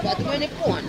Batu ini pun.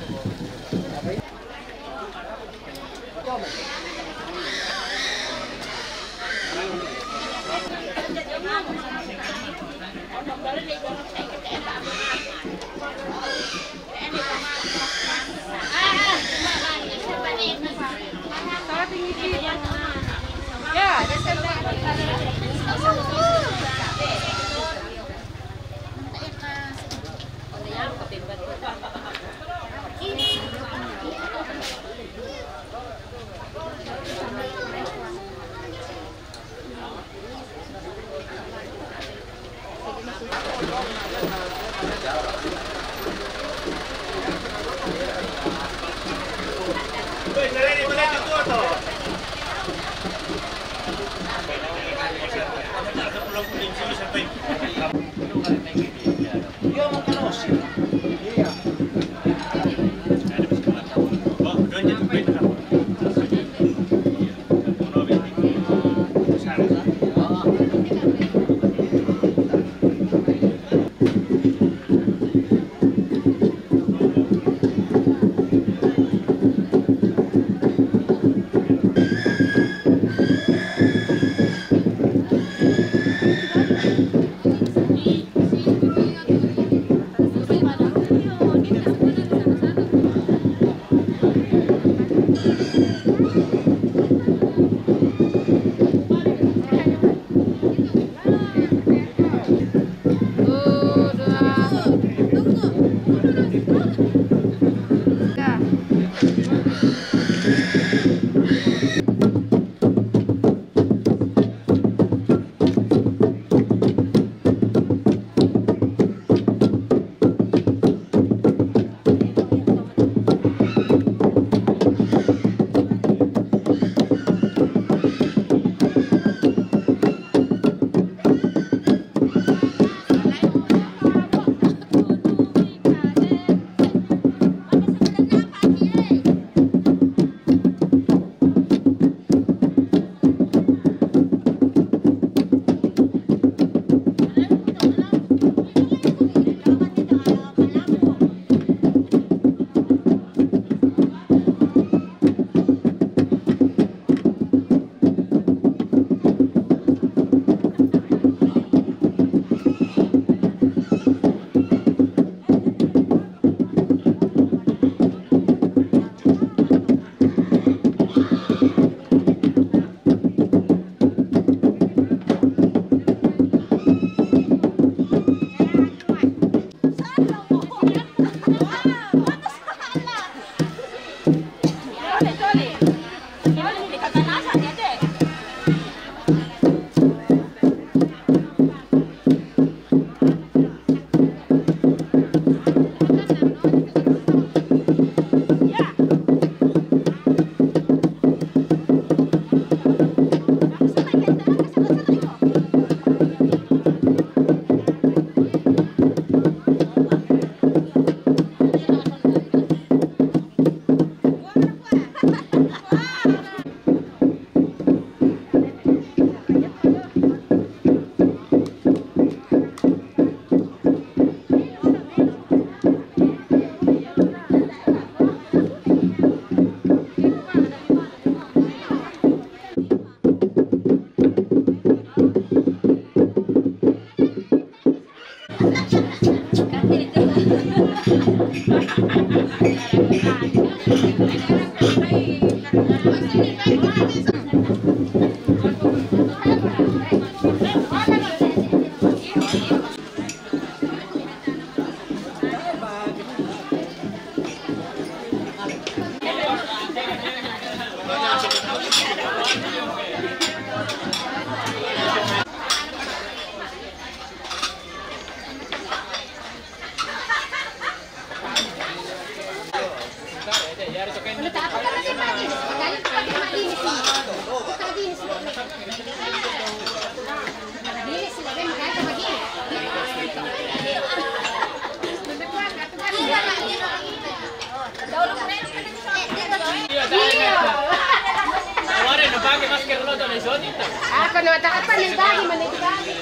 Ako na matakat ng dagi manigdagi.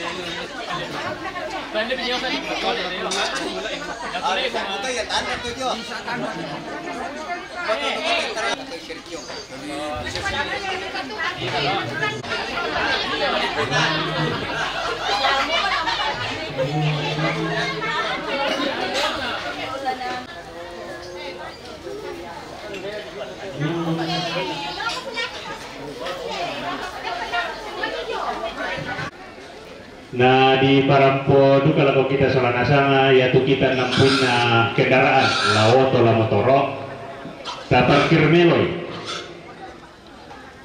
Pwede niyo kan Nah di Parampodu kalau kita solana sama yaitu kita nampun na kendaraan lawoto la motoro ta parkir meloi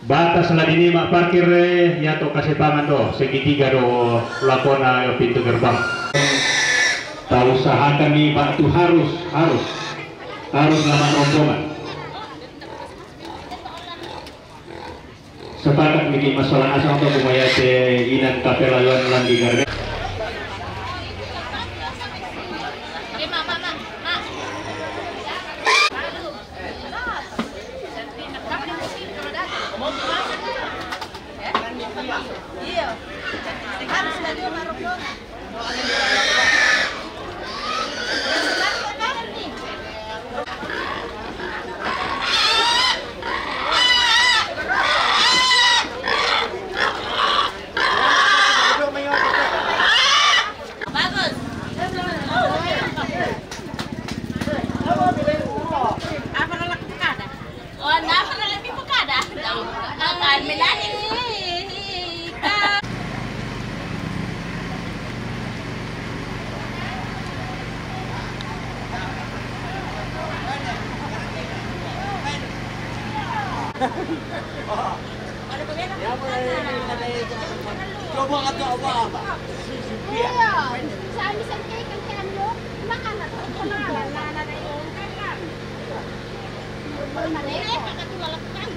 batas la dinima parkir ya to kasepangan do segitiga do lakona pintu gerbang ta usahakan nih Pak tuh harus lama rombongan sepakat bikin masalah asal untuk kumaya te inan kapelawan lan di garga. Coba kata apa? Iya, saya bisa kayak kan lo makan atau kenalan nana dari orang kan. Mereka akan melakukan.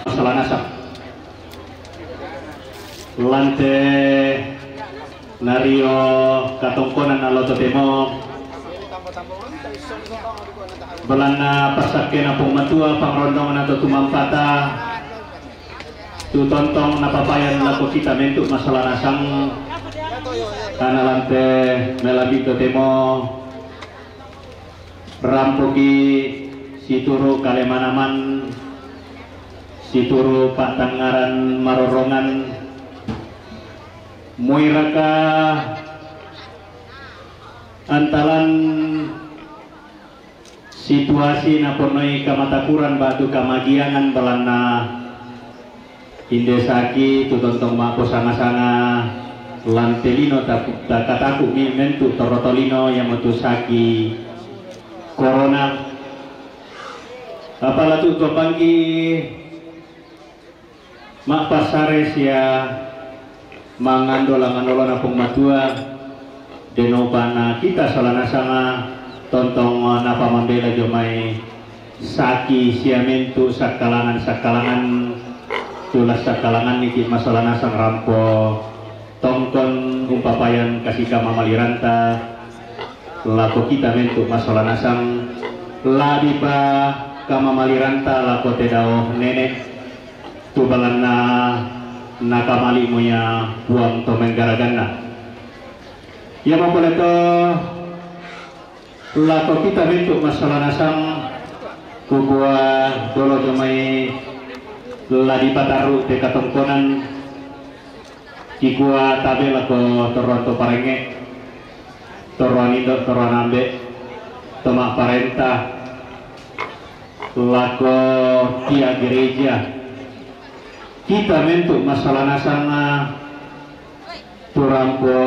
masalah nasab lante nario katongkonan aloto temo belana pasake na pungmatua pangrondong atau tumampata tu tontong napapayan lako kita mentuk masalah nasang karena lante melabito temo rampogi situru kalemanaman situru patangaran marorongan muiraka antalan situasi naponoi kamatakuran batu kamagiangan belana indesaki tutontong mako sanga-sanga lantelino takataku mentu torotolino yang metusaki corona apalah tu panggi mak pasares ya mangandola napung matua denobana kita salana sama tontong napa membela jomai saki siamentu sakalangan tulas sakalangan niki masalah nasang rampo tongkon umpapayan kasih kama maliranta lako kita mentu masalah nasang ladipa kama maliranta lako tedao nenek tubalana nakamali moya buang to menggaragana ya mapole to lako kita bentuk masalah nasang kubua dolo jomai ladi pataru te katongkonan kikua tabe lako toronto parenge toronido toronambe tomak parenta lako tia gereja kita bentuk masalah nasanga turampo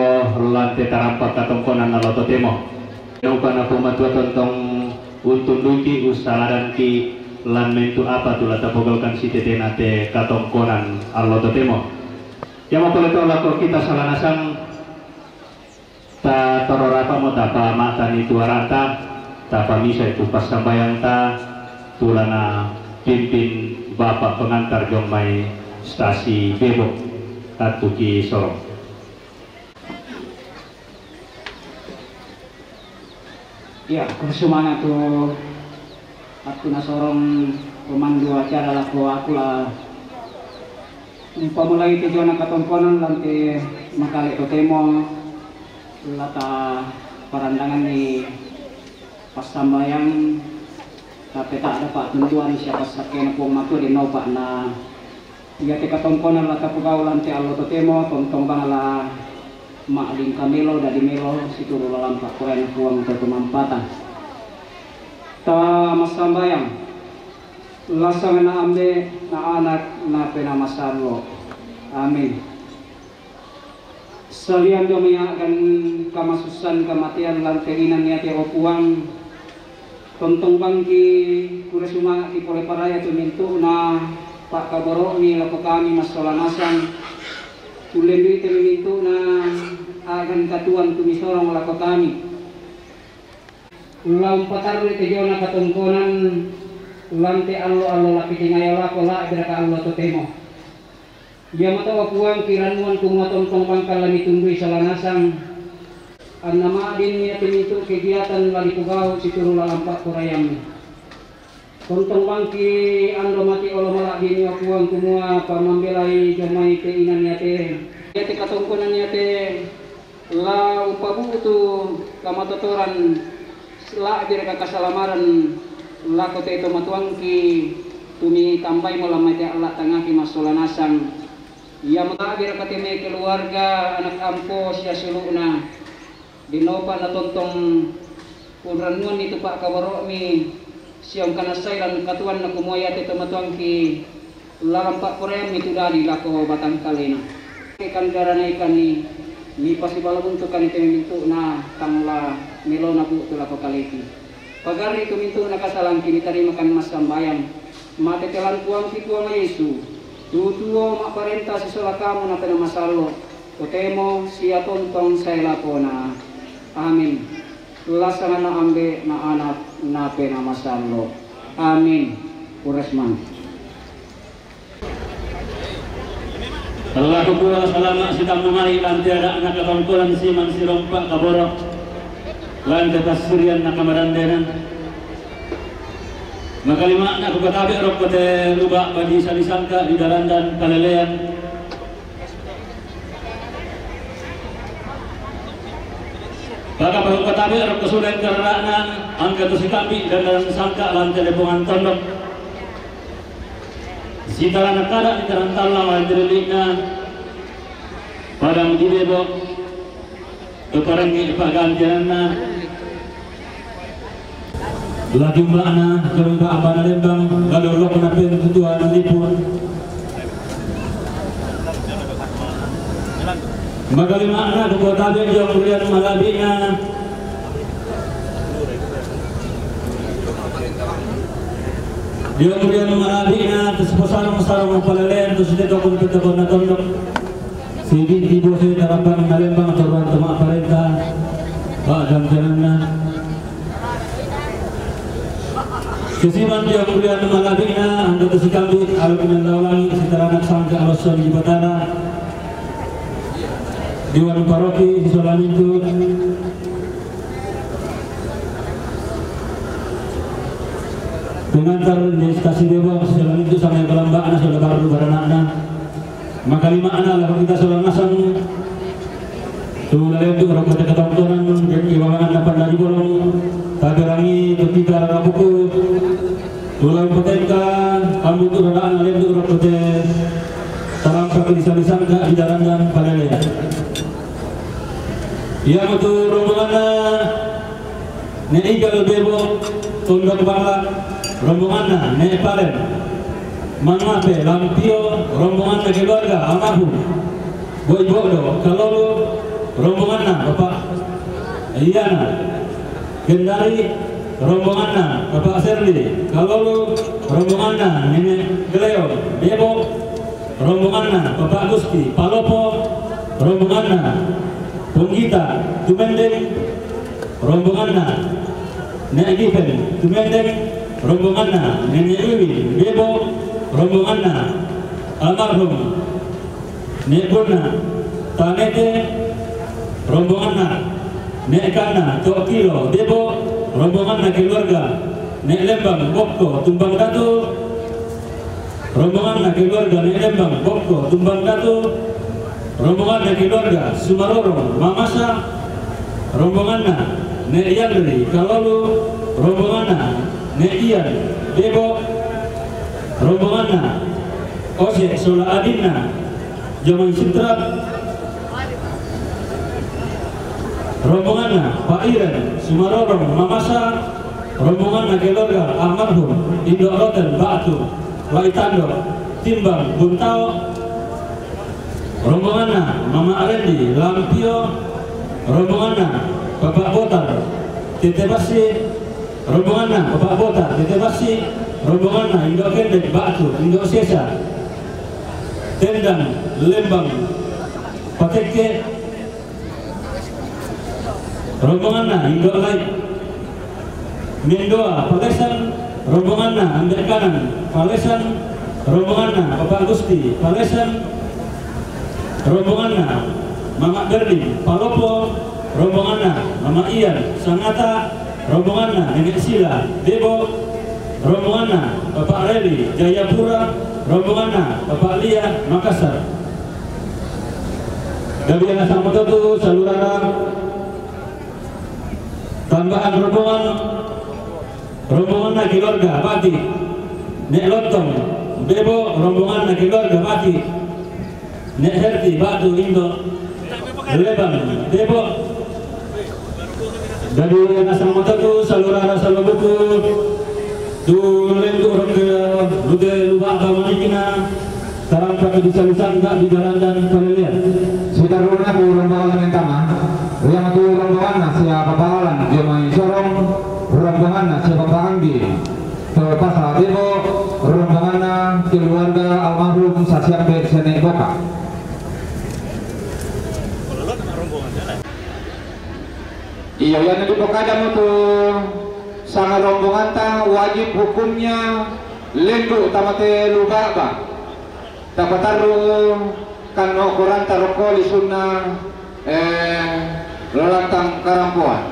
lante tarampak katongkonan naloto temo yang pana pematua tontong untuk duki usaha ki lan mentu apa tu lata pogalkan si tete nate katongkonan alloto temo yang mau to lako kita salah nasang ta tororapa mo tapa mata ni tuarata tapa misa itu pas sambayang ta tulana pimpin bapak pengantar jomai stasi bebok atuki sorong. Ya, kursumana tuh aku nasorong pemandu acara lako aku lah pamulai tujuan katongkonan lantai makale totemo lata parandangan di pas sambayang tapi tak dapat tentuan siapa sakena pong matu di nopa na ya te katongkonan lata pugau lantai allo totemo tontong bangala mak ding kamelo dari melo situ lalam pak koren puang ke mampatan ta masambayang lasang na ambe na anak na pena masarlo amin salian do menyakan kamasusan kematian lantainan niate opuang tontong bangki kurasuma di pole paraya tu mintu na pak kaboro ni lako kami masalah nasan tulen itu mintu na akan katuan tumisorong lako kami ulang pataru itu jona katongkonan lante allo lapi tingayo lako la beraka allo totemo dia mata wapuang kiranuan kumatontong pangkalan itundui salanasang an nama din niya pinito kegiatan lali pugao situru lalampak korayam tontong bangki ando mati olo malak din wapuang kumua pamambelai jomai keinan niya te katongkonan niya te la umpabu tu kamatotoran la direka kasalamaran la kote ito matuangki tumi tambay mo lamay te Allah tangaki masolanasang ia makabir katime keluarga anak ampo siya suluna dinopa na tontong unranuan itu pak kawaro mi siyang kanasailan katuan na kumoya te matuangki laram pak koream itu dali lako batang kalena ikan garana ikan ni pasti balabun tu kan itu mintu na tangla melo na bu tu lako kaleki pagari itu mintu na kasalang kini tadi makan mas sambayang mate telan puang si puang Yesu tutuo mak parenta si sola kamu na pena masalo kotemo siya tontong saya lapona amin lasana na ambe na anak na pena masalo amin urasman Allah kupula salamat si tamamari lan tiada anak katongkulan si man si rompak kaborok lan tetas surian nakamarandenan maka lima nak kukatabi rok kote lubak badi salisangka di dalan dan kalelean maka kukatabi rok kesulitan karena angka tusikambi dan dalam sangka lan telepongan tondok sitaran nakada di tarantala wal dirlikna padang dibebok keparengi pagantianna la jumlahna kerungka abana lembang lalu kena pentuan lipun maka lima kekuatan yang kemudian malabina dia kemudian mengalihnya terus sarung palalen terus dia tokon na tondok sidi ibu saya tarapan ngalembang turun temak perintah pak jam jalanna kesiman dia kemudian mengalihnya anda tersikambi aluminan laulangi setara anak sangka alasan di batara di warung paroki di Solamintu pengantar di stasiun Depok sejalan itu sampai Kelambaan sudah baru baranana maka lima anak lalu kita sudah ngasang tuh lalu itu orang kota ketontonan dan iwangan dapat dari bolong tagerangi ketika rabuku tulang petengka kamu itu radaan lalu itu orang kota tarangka disangka di jalan dan palele yang itu rombongannya neigal Depok tunduk balak rombonganna Nepalen Mangape Lampio rombonganna keluarga almarhum Boy Bodo Kalolu rombonganna Bapak Iyana Kendari rombonganna Bapak Serli Kalolu rombonganna Nenek Geleo Depok rombonganna Bapak Gusti Palopo rombonganna Punggita Tumendeng rombonganna Nek Given Tumendeng rombonganna Nenek Wiwi Depok rombonganna almarhum Nek Burna Tanete rombonganna Nek Kana Tok Kilo Depok rombonganna keluarga Nek Lembang Bokko Tumbang Datu rombonganna keluarga Nek Lembang Bokko Tumbang Datu rombonganna keluarga Sumaroro Mamasa rombonganna Nek Yandri Kalolu rombonganna Nek Ian Depok rombonganna Ose Sola Adina Jaman Sintrap rombonganna Pak Iren Sumarorong Mamasa rombonganna keluarga almarhum Indo Roten Batu Waitando Timbang Buntao rombonganna Mama Arendi Lampio rombonganna Bapak Botar Tete Basi rombonganna Bapak Botar Tete Basi rombonganna Indo Kendek Batu Indo Sesa Tendang Lembang Pateke rombonganna Indo Laik Mendoa Palesan rombonganna Ambek Kanan Palesan rombonganna Bapak Gusti Palesan rombonganna Mama Berdi Palopo rombonganna Mama Ian Sangatta rombonganna Nenek Sila Depok rombonganna Bapak Reli Jayapura rombonganna Bapak Lia Makassar Gabiana Samatotu Salurara tambahan rombonganna keluarga Pati Nek Lontong Depok rombonganna keluarga Pati Nek Herti Batu Indo Lebang Depok dari nasang mata tu salurara salabuku tulen tu orang ke lude lubak kamanikina tarang pakai disalisan tak di jalan dan palelian sekitar rumah aku rombongan mentama yang tu rombongan siapa pahalan dia main sorong rombongan siapa panggi ke pasar Depok rombongan keluarga almarhum Sasiak Bersene Boka iya yang itu kadang itu sangat rombongan ta wajib hukumnya lendu tamate luba ba tapataru kano kuranta rokoli sunna lalantang karampuan.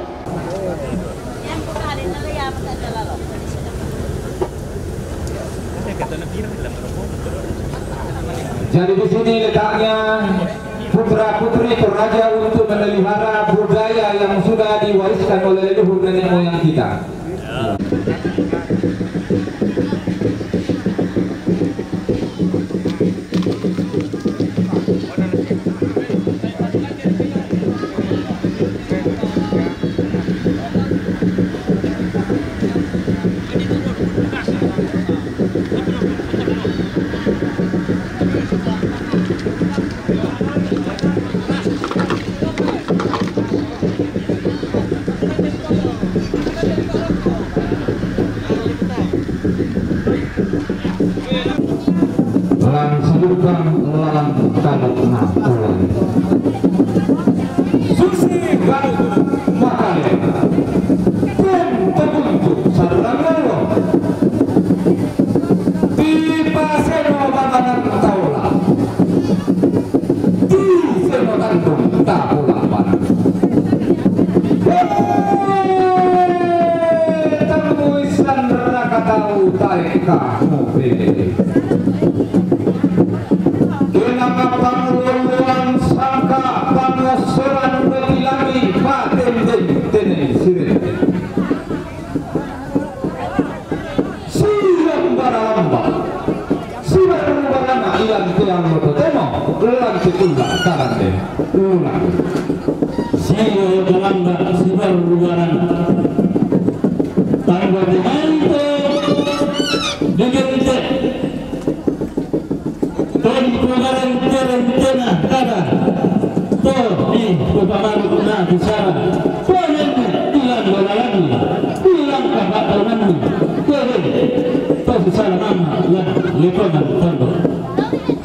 Jadi di sini letaknya putra-putri Toraja untuk memelihara budaya yang sudah diwariskan oleh leluhur nenek moyang kita. Lalang kanuk nakulan susi garut makale pun terbentuk sarang lalu di paseno babanan taula di seno kantung taula banan termuisan rakatau tarik kamu pede panguluan sangka pangosoran betilami paten tene sirene siang baralamba siang barana ilan tiang mototemo ulang cekunda karande ulang siang baralamba siang barana tangga dimante digente Tena kada to ni pemahaman guna bicara ponen bilang lagi bilang kabatanan kere to bicara nama ya lekonan tondo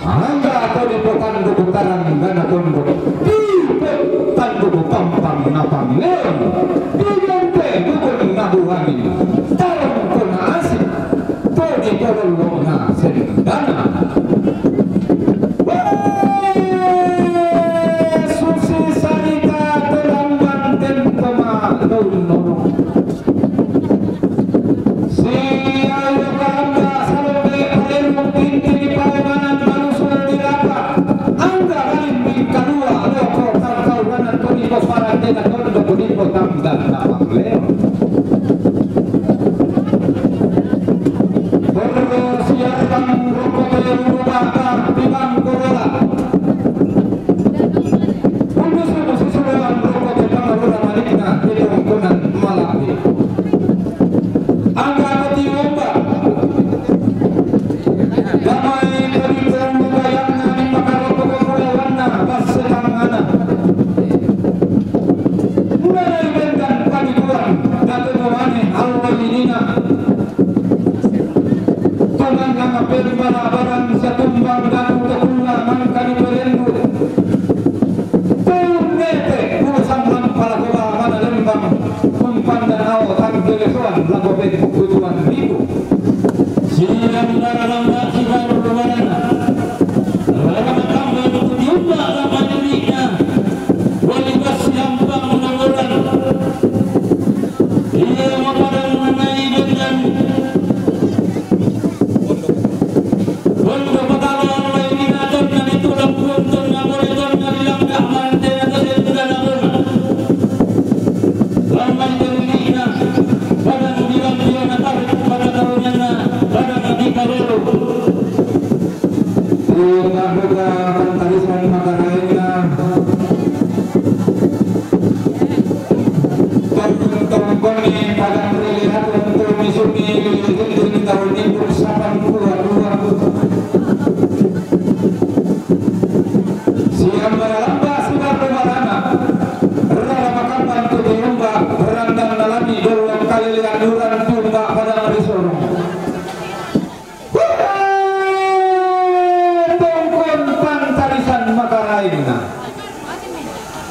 angga atau di pokan putaran gana tondo di tandu pampang napang leon di lente dukun nabuhani tarong kona asik to di pololo na sendana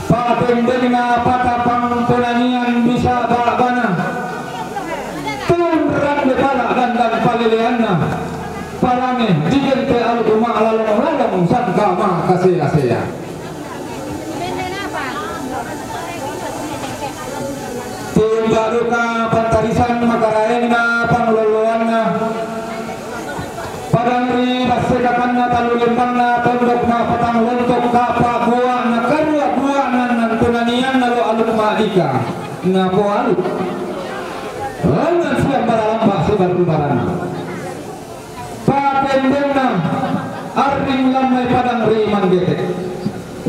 Paten baduka pantarisan makaraengna pangloloanna padangri basekakanna talulembangna tondokna patang lontok kapa buana karua buana nantunanian nalo aluk madika ngapo aluk langan siang baralamba sebar rubarana papendena arring lamai padangri manggete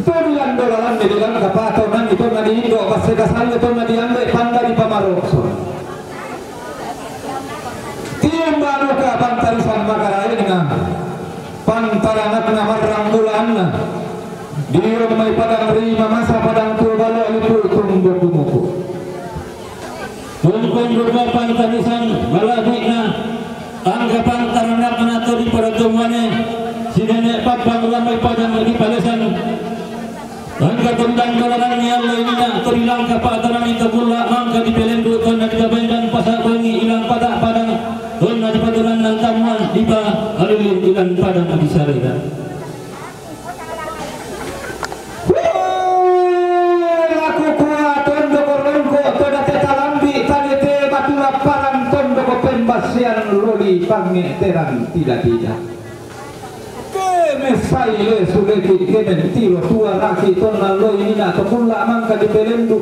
tulian dolaran di dalam kapato nan itu na diindo baseka sal itu na diambe panda di pamarokso tiang baru ka pantarisan makaraengna pantarangat na marang bulanna diom may padang rima masa padang tubalo itu tumbo tumuko tungkong rumah pantarisan malagi na angga pantaranak na to di paratumane sinene papang lamay padang lagi palasan angka tendang kalaran ni Allah ini nak terilang kapadaran itu pula angka di pelendu tuan di kabandan pasar wangi ilang pada padang tuan di padaran nan tamuan di pa alulin ilang padang di sarira aku kuat tondok rongko toda tetalambi tanete batula parang tondok pembasian loli pangeteran tidak mesai le suleki kemen tiro tua laki tonna lo ini na topula mangka di pelendu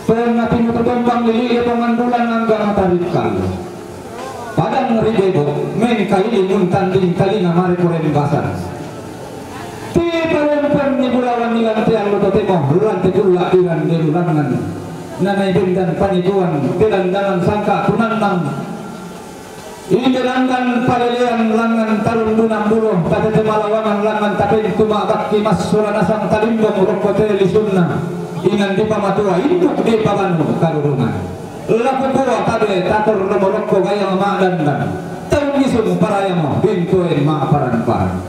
pernah tinu tombang lili pengandulan angga matarikal padang ribebo men kaili mun tanding talinga mare koren basar ti parempen ni bulawan ni lantai allo totemo lantai pula diran delulangan nanai bendan paniduan bedandanan sangka tunanang ini langan palelean langan tarung dunang buluh pada temalawangan langan tapi cuma baki mas suranasang talimbong rokote lisunna ingan di pamatua induk di pamanu karurungan laku kuwa kade tatur nomorokko gaya madandan tahun isung parayamo bintuin ma paran-paran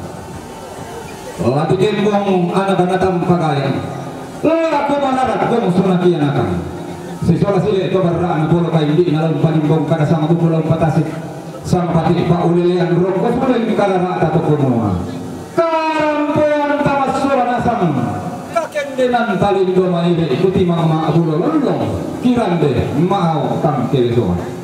lati gembong anak-anak tampagaya laku malarat gong sunakian akan sisola sile kobarraan pulau kaindi nalong palimbong kada sama pulau patasik sang pati pak ulilian rokok mulai karena tato kumua karampuan tamas suranasang kakendenan tali doma ide ikuti mama abulo lolong kirande mau tang kelesoan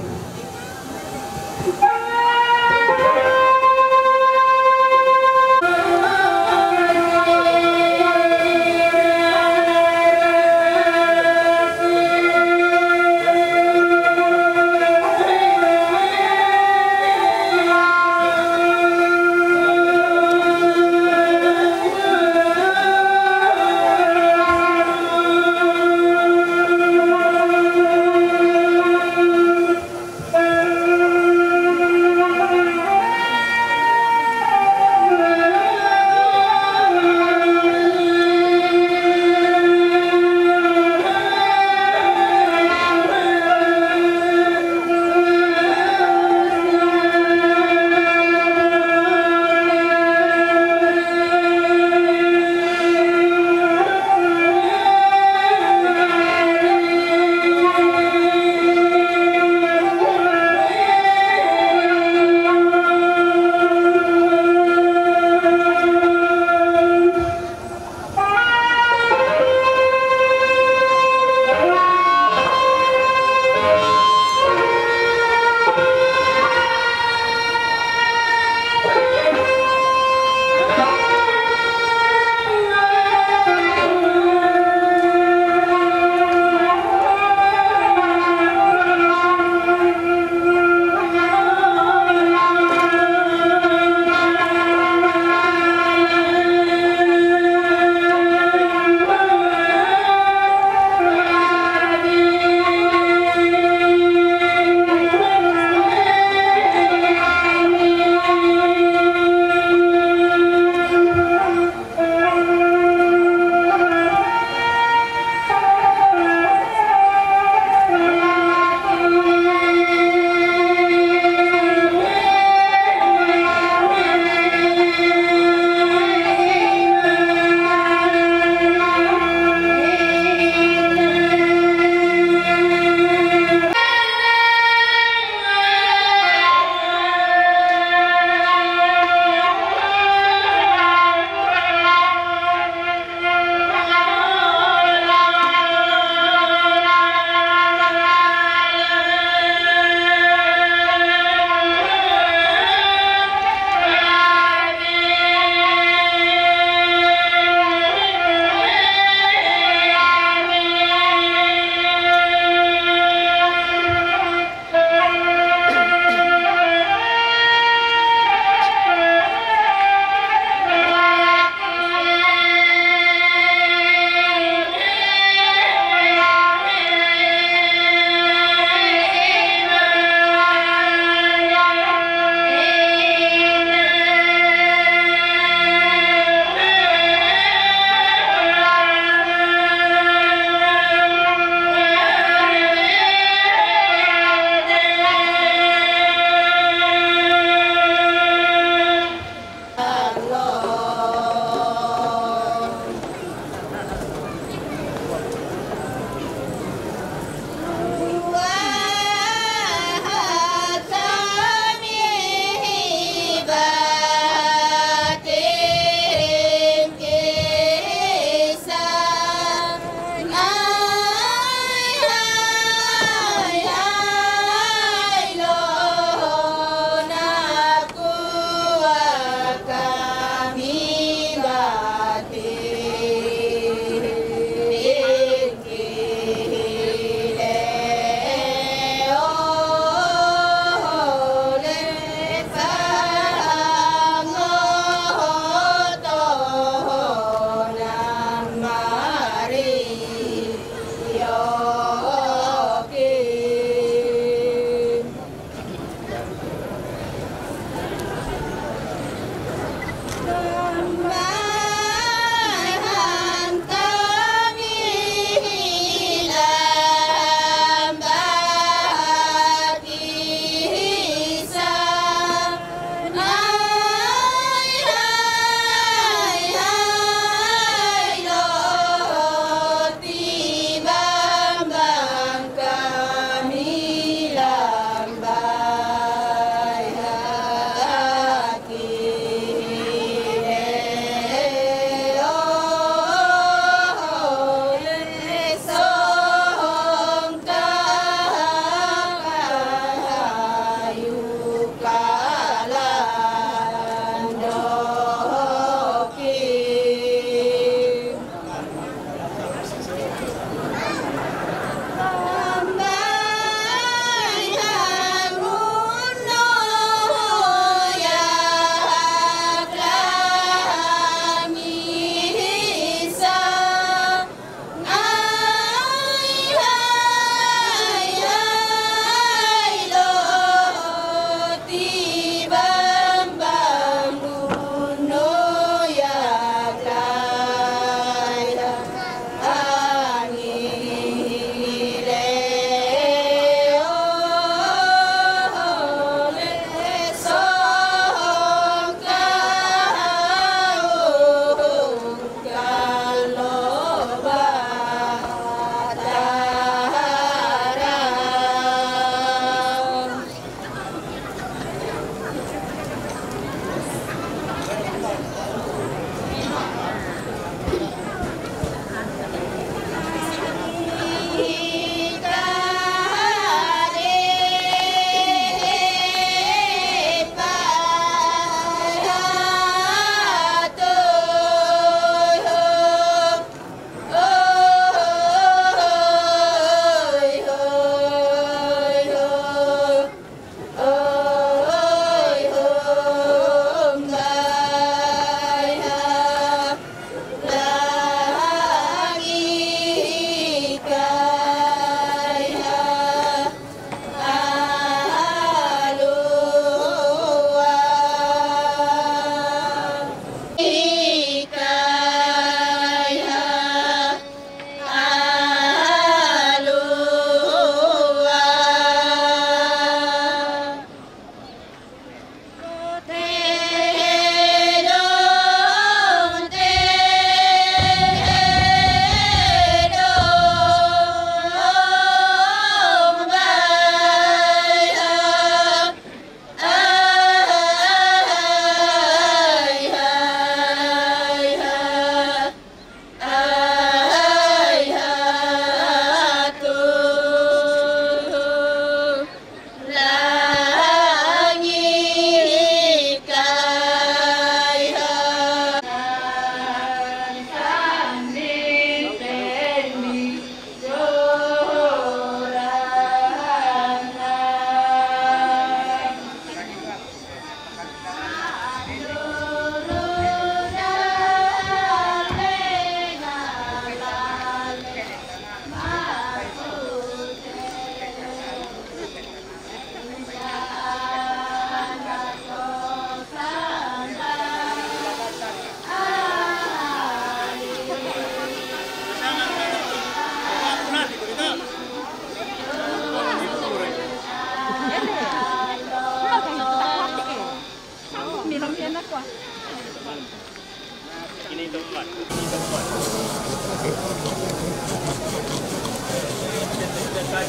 Nah,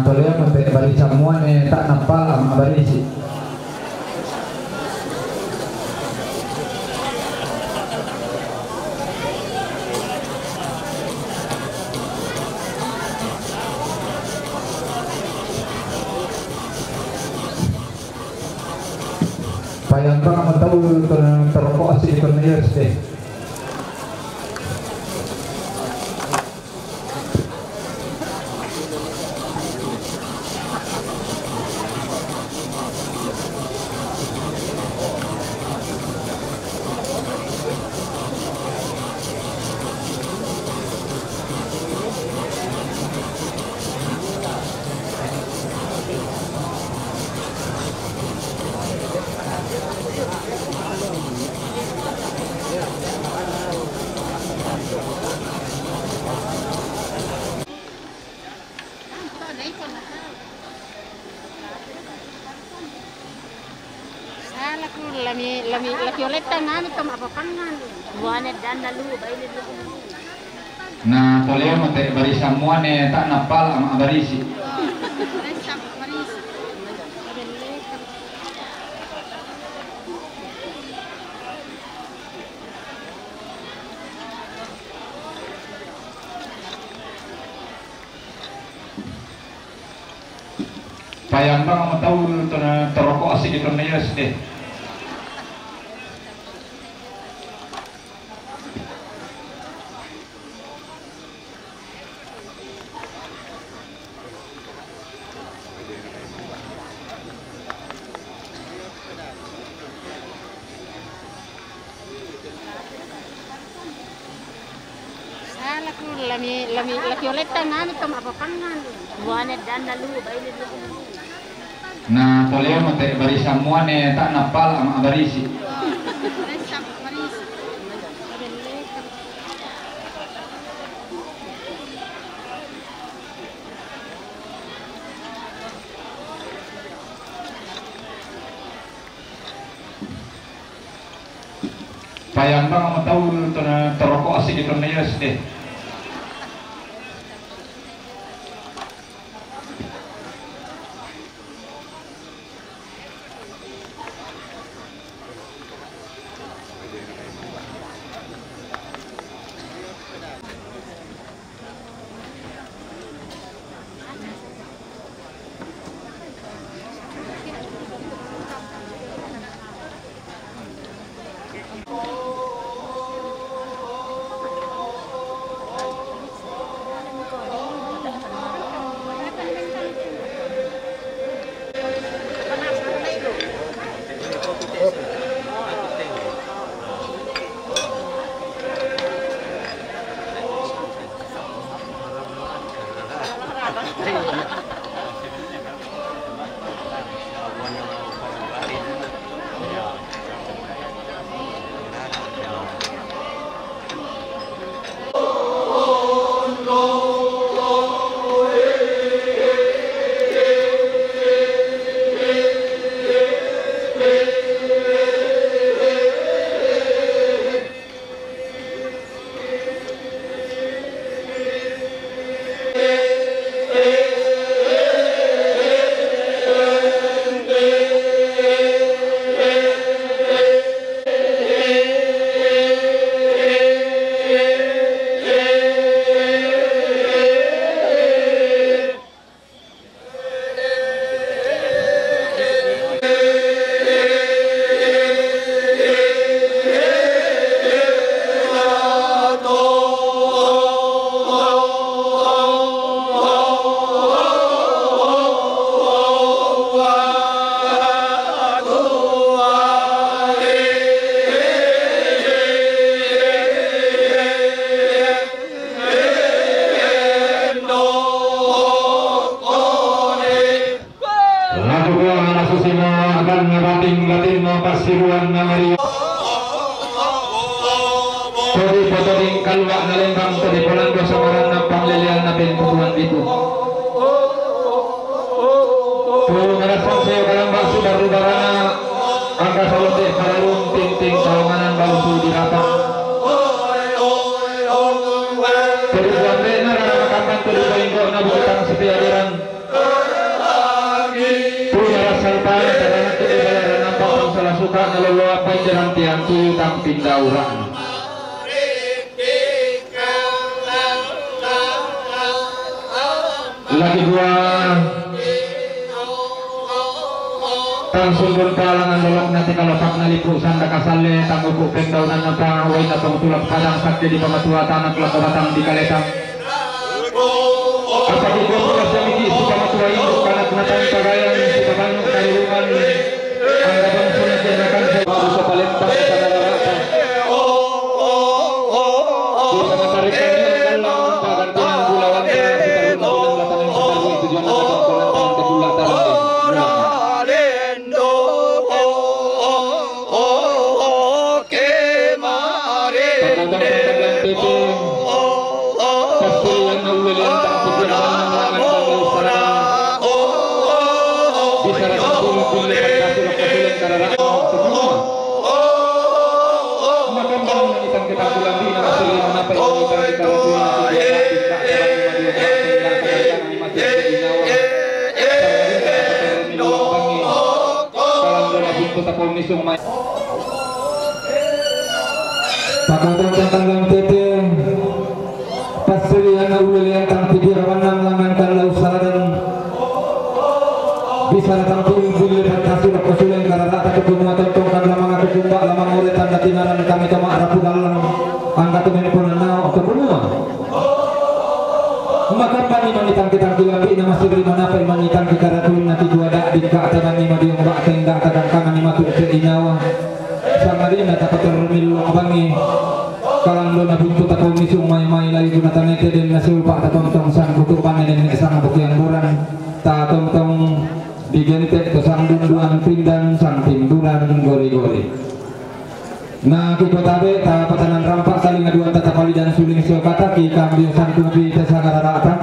tolong sampai bari semua nih tak nampak ang abarisi. Payang bang ang tahu terokok asik di Cornelius deh. laki oleta nani kam apa pangan buane dan lalu baile dulu. Nah, tolong mate bari semua nih tak napal ang abarisi. Payang bang ang tahu terokok asik di Cornelius deh. Laki oleta nani kam apa pangan buane dan lalu baile dulu. Nah, tolong mate bari semua nih tak napal ang abarisi. Payang bang ang tahu terokok asik di Cornelius deh. Aku buang anak susimo akan ngabating gatin mo pasiruan na Maria. Todi potoding kalwa na lembang todi polando sa marang ng panglilian na pintuan dito. Puro narasang sa'yo kalambak si Barubarana ang kasalute pararong ting-ting tawangan bago di rapang. Todi buwan rin na nakakapang todi painggo na bukitang sa pialiran. Salpan terang tadi bayaran nampak salah suka nalolo apa jalan tiang tuyu tak pindah orang. Lagi dua tang sumber kalangan dolok nanti kalau tak nalipu sanda kasale tang uku pendaunan apa awai atau tulap kadang sakti di pamatua tanah kelak batang di kaletang. Apa di bawah semiki suka matua itu karena kenatan kagayaan suka banyak karungan anggapan sunnah jenakan baru sepalembang sana neraka. Kita matarikan kalau bagan tulang bulawan kita bulan belakang yang separuh tujuan akan kolam ke bulan dalam Pakatong tentang tete pasirian ulian tang pikiran nang langan kalau saran bisa datang turun bulir hasil kesulitan karena rata keumuatan tongkat lamang aku kumbak lamang oleh tanda tinaran kami kama arapu dalam angkat temen pun nau kepunua maka pani manitang kita lagi nama segeri mana pe manitang kita ratun nanti dua dak di ka tangan ni madiung bak tenda kadang kangan ni matu ke inawa samarina dapat termil abangi kalang dona buntu takau misung mai-mai lagi guna tanete dan nasul pak tong sang butuh panen dan sang bukian buran ta tong digentek ke sang dunduan pindan sang pinduran gori-gori. Nah kita tabe ta patanan rampak saling aduan tata pali dan suling siokata ki kambio sang tubi tesagara rata.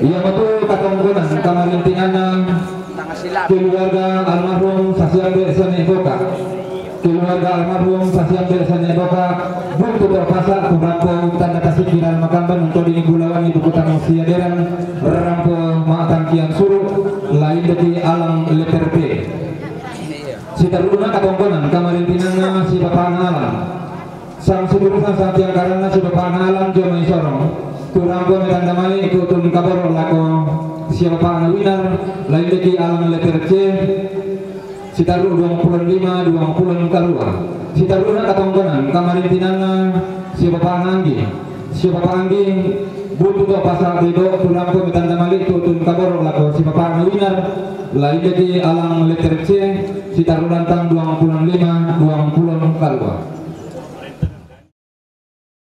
Iya betul katong gunan kamarin tinana keluarga almarhum sasiang bersane boka. Keluarga almarhum sasiang bersane boka buntu terpasa kurampo tanda kasikiran makamban untuk dini gulawan ibu kota musia deran rampo maatan kian suruh lain dari alam letter B. Si teruna katongkonan kamarin pinana si bapak alam sang sedurusan sang tiang karena si bapak alam jomai sorong kurampo metanda mali ikutun kabar lako si bapak winar lain dari alam letter C. Si taruh 25 keluar. Si taruh nak katongkonan kamarin tinana si bapak anggi butuh tu pasal bedo tulampu mitanda malik tutun kabor lako si bapak winar lain jadi alang letter C si taruh lantang 25 keluar.